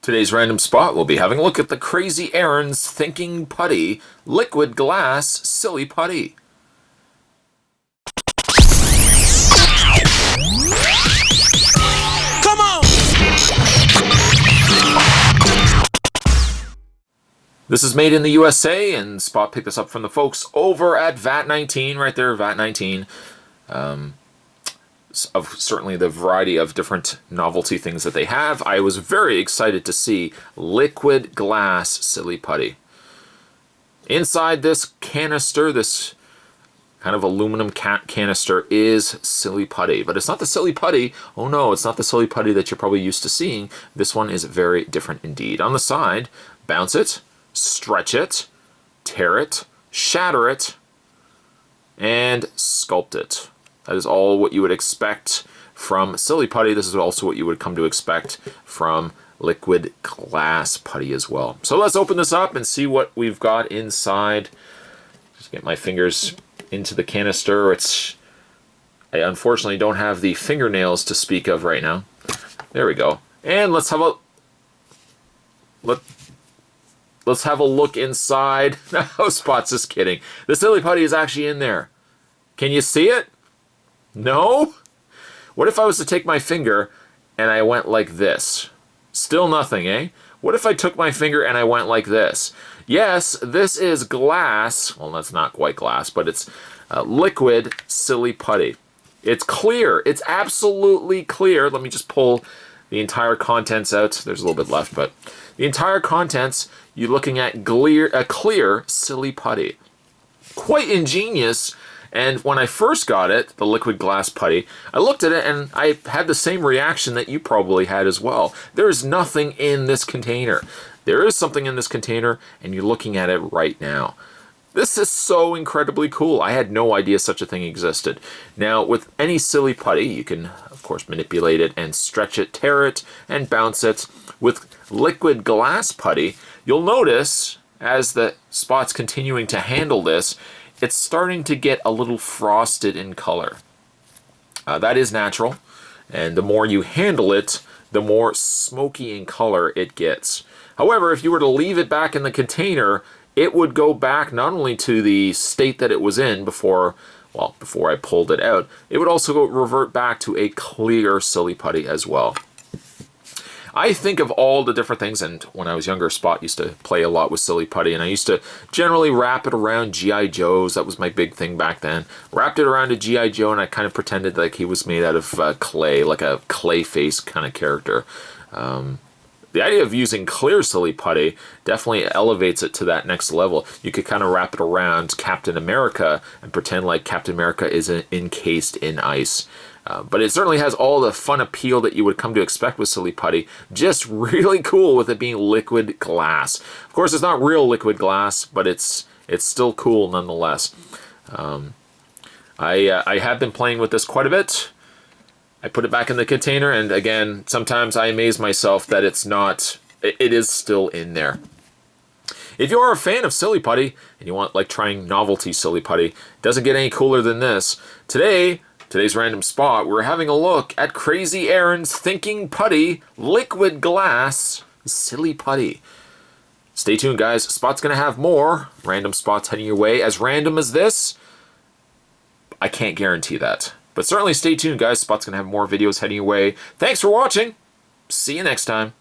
Today's random spot, we'll be having a look at the Crazy Aaron's Thinking Putty Liquid Glass Silly Putty. Come on! This is made in the USA, and Spot picked this up from the folks over at VAT19, right there, VAT19. Of certainly the variety of different novelty things that they have. I was very excited to see liquid glass silly putty. Inside this canister, this kind of aluminum canister, is silly putty. But it's not the silly putty. Oh no, it's not the silly putty that you're probably used to seeing. This one is very different indeed. On the side, bounce it, stretch it, tear it, shatter it, and sculpt it. That is all what you would expect from silly putty. This is also what you would come to expect from liquid glass putty as well. So let's open this up and see what we've got inside. Just get my fingers into the canister. I unfortunately don't have the fingernails to speak of right now. There we go. And let's have a look inside. No, Spot's just kidding. The silly putty is actually in there. Can you see it? No? What if I was to take my finger and I went like this? Still nothing, eh? What if I took my finger and I went like this? Yes, this is glass. Well, that's not quite glass, but it's liquid silly putty. It's clear. It's absolutely clear. Let me just pull the entire contents out. There's a little bit left, but the entire contents, you're looking at clear silly putty. Quite ingenious. And when I first got it, the liquid glass putty, I looked at it and I had the same reaction that you probably had as well. There's nothing in this container. There is something in this container, and you're looking at it right now. This is so incredibly cool. I had no idea such a thing existed. Now, with any silly putty, you can, of course, manipulate it and stretch it, tear it, and bounce it. With liquid glass putty, you'll notice, as the Spot's continuing to handle this, it's starting to get a little frosted in color. That is natural, and the more you handle it, the more smoky in color it gets. However, if you were to leave it back in the container, it would go back not only to the state that it was in before I pulled it out, it would also revert back to a clear silly putty as well. I think of all the different things, and when I was younger, Spot used to play a lot with silly putty, and I used to generally wrap it around G.I. Joes. That was my big thing back then. Wrapped it around a G.I. Joe, and I kind of pretended like he was made out of clay, like a clay face kind of character. The idea of using clear silly putty definitely elevates it to that next level. You could kind of wrap it around Captain America and pretend like Captain America is encased in ice. But it certainly has all the fun appeal that you would come to expect with silly putty. Just really cool with it being liquid glass. Of course, it's not real liquid glass, but it's still cool nonetheless. I have been playing with this quite a bit. I put it back in the container, and again, sometimes I amaze myself that it is still in there. If you are a fan of silly putty and you want like trying novelty silly putty, it doesn't get any cooler than this. Today's random spot, we're having a look at Crazy Aaron's Thinking Putty Liquid Glass Silly Putty. Stay tuned, guys. Spot's going to have more random spots heading your way. As random as this, I can't guarantee that. But certainly stay tuned, guys. Spot's going to have more videos heading your way. Thanks for watching. See you next time.